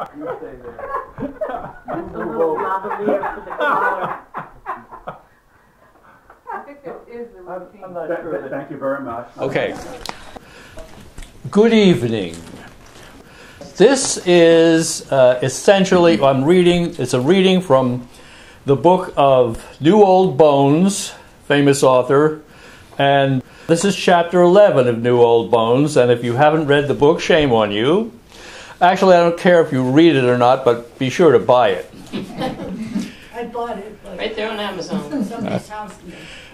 stay there. That's a little lavalier for the collar. I think it is the routine. I'm not sure. Thank you very much. Okay. Good evening. This is essentially, it's a reading from the book of New Old Bones, famous author, and this is chapter 11 of New Old Bones, and if you haven't read the book, shame on you. Actually, I don't care if you read it or not, but be sure to buy it. I bought it. Right there on Amazon. Somebody's house.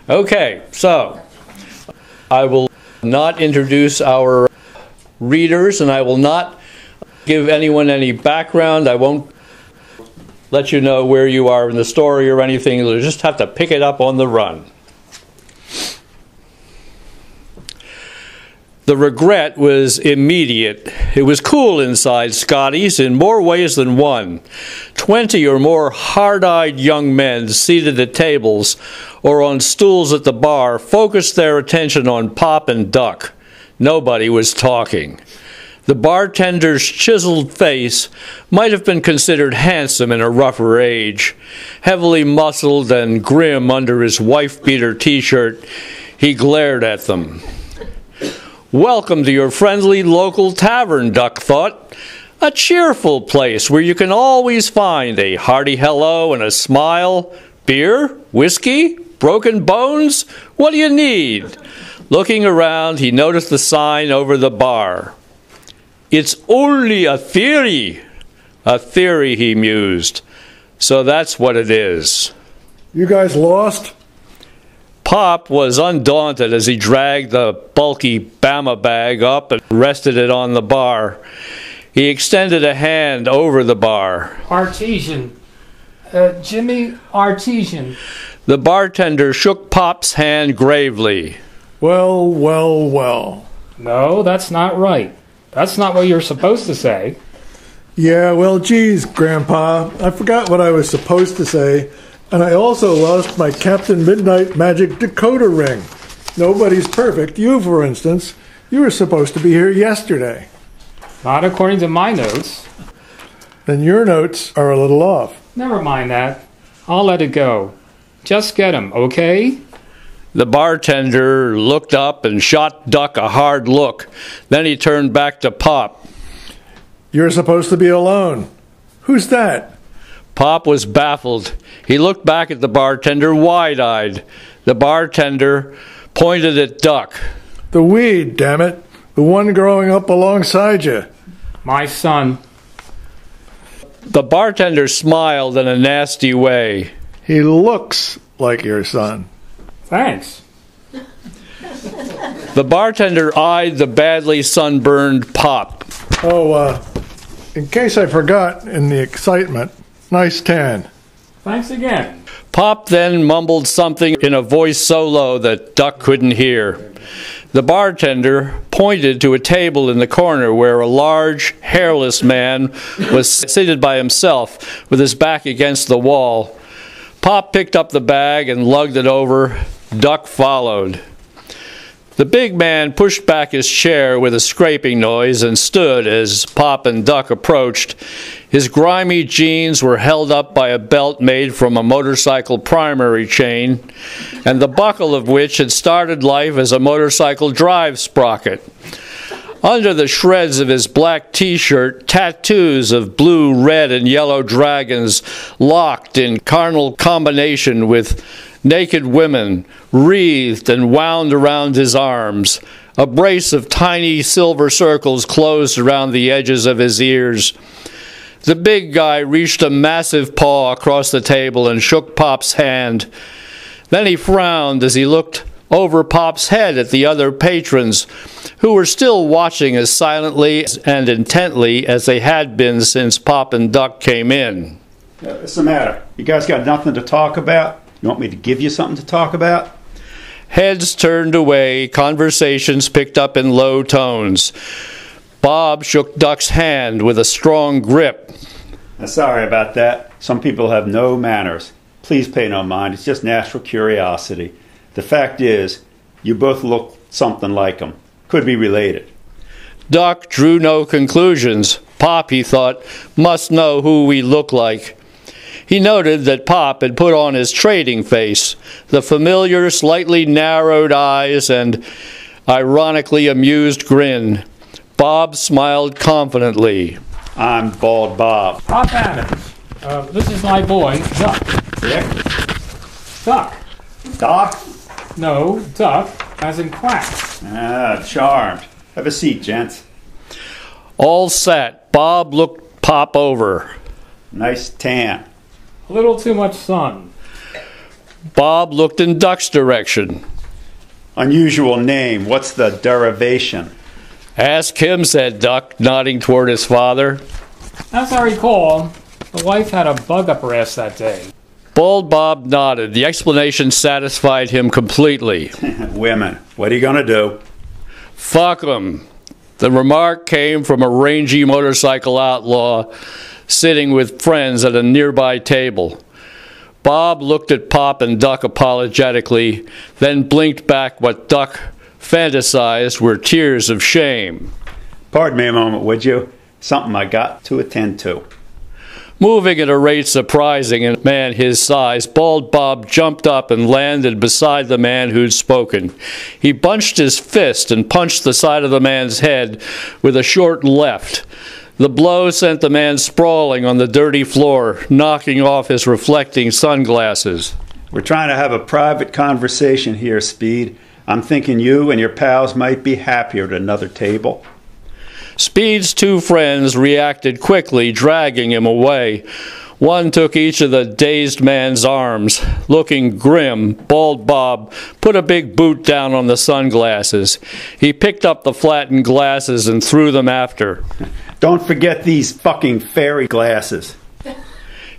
Okay, so I will not introduce our readers, and I will not give anyone any background. I won't let you know where you are in the story or anything. You'll just have to pick it up on the run. The regret was immediate. It was cool inside Scotty's in more ways than one. 20 or more hard-eyed young men seated at tables or on stools at the bar focused their attention on Pop and Duck. Nobody was talking. The bartender's chiseled face might have been considered handsome in a rougher age. Heavily muscled and grim under his wife-beater t-shirt, he glared at them. Welcome to your friendly local tavern, Duck thought. A cheerful place where you can always find a hearty hello and a smile. Beer? Whiskey? Broken bones? What do you need? Looking around, he noticed the sign over the bar. It's only a theory. A theory, he mused. So that's what it is. You guys lost? Pop was undaunted as he dragged the bulky Bama bag up and rested it on the bar. He extended a hand over the bar. Artesian. Jimmy, Artesian. The bartender shook Pop's hand gravely. Well, well, well. No, that's not right. That's not what you're supposed to say. Yeah, well, geez, Grandpa. I forgot what I was supposed to say. And I also lost my Captain Midnight Magic decoder ring. Nobody's perfect. You, for instance, you were supposed to be here yesterday. Not according to my notes. Then your notes are a little off. Never mind that. I'll let it go. Just get him, okay? The bartender looked up and shot Duck a hard look. Then he turned back to Pop. You're supposed to be alone. Who's that? Pop was baffled. He looked back at the bartender wide-eyed. The bartender pointed at Duck. The weed, damn it. The one growing up alongside you. My son. The bartender smiled in a nasty way. He looks like your son. Thanks. The bartender eyed the badly sunburned Pop. Oh, in case I forgot in the excitement, nice tan. Thanks again. Pop then mumbled something in a voice so low that Duck couldn't hear. The bartender pointed to a table in the corner where a large, hairless man was seated by himself with his back against the wall. Pop picked up the bag and lugged it over. Duck followed. The big man pushed back his chair with a scraping noise and stood as Pop and Duck approached. His grimy jeans were held up by a belt made from a motorcycle primary chain, and the buckle of which had started life as a motorcycle drive sprocket. Under the shreds of his black t-shirt, tattoos of blue, red, and yellow dragons locked in carnal combination with naked women, wreathed and wound around his arms. A brace of tiny silver circles closed around the edges of his ears. The big guy reached a massive paw across the table and shook Pop's hand. Then he frowned as he looked over Pop's head at the other patrons, who were still watching as silently and intently as they had been since Pop and Duck came in. What's the matter? You guys got nothing to talk about? You want me to give you something to talk about? Heads turned away, conversations picked up in low tones. Bob shook Duck's hand with a strong grip. Sorry about that. Some people have no manners. Please pay no mind. It's just natural curiosity. The fact is, you both look something like them. Could be related. Duck drew no conclusions. Pop, he thought, must know who we look like. He noted that Pop had put on his trading face, the familiar, slightly narrowed eyes and ironically amused grin. Bob smiled confidently. I'm Bald Bob. Pop Adams. This is my boy, Duck. Dick? Duck. Doc? No, Duck, as in quack. Ah, charmed. Have a seat, gents. All sat. Bob looked Pop over. Nice tan. A little too much sun. Bob looked in Duck's direction. Unusual name. What's the derivation? Ask him, said Duck, nodding toward his father. As I recall, the wife had a bug up her ass that day. Bald Bob nodded. The explanation satisfied him completely. Women. What are you gonna do? Fuck 'em. The remark came from a rangy motorcycle outlaw sitting with friends at a nearby table. Bob looked at Pop and Duck apologetically, then blinked back what Duck fantasized were tears of shame. Pardon me a moment, would you? Something I got to attend to. Moving at a rate surprising in a man his size, Bald Bob jumped up and landed beside the man who'd spoken. He bunched his fist and punched the side of the man's head with a short left. The blow sent the man sprawling on the dirty floor, knocking off his reflecting sunglasses. We're trying to have a private conversation here, Speed. I'm thinking you and your pals might be happier at another table. Speed's two friends reacted quickly, dragging him away. One took each of the dazed man's arms. Looking grim, Bald Bob put a big boot down on the sunglasses. He picked up the flattened glasses and threw them after. Don't forget these fucking fairy glasses.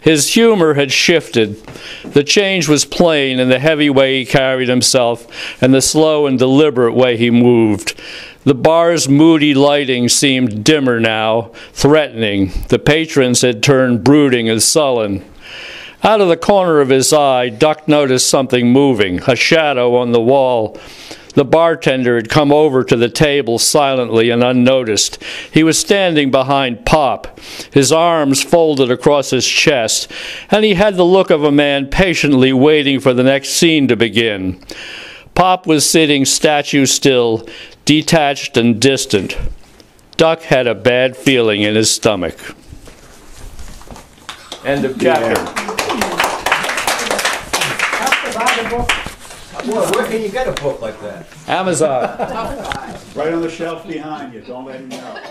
His humor had shifted. The change was plain in the heavy way he carried himself and the slow and deliberate way he moved. The bar's moody lighting seemed dimmer now, threatening. The patrons had turned brooding and sullen. Out of the corner of his eye, Duck noticed something moving, a shadow on the wall. The bartender had come over to the table silently and unnoticed. He was standing behind Pop, his arms folded across his chest, and he had the look of a man patiently waiting for the next scene to begin. Pop was sitting statue still, detached and distant. Duck had a bad feeling in his stomach. End of chapter. Boy, where can you get a book like that? Amazon. Right on the shelf behind you. Don't let him know.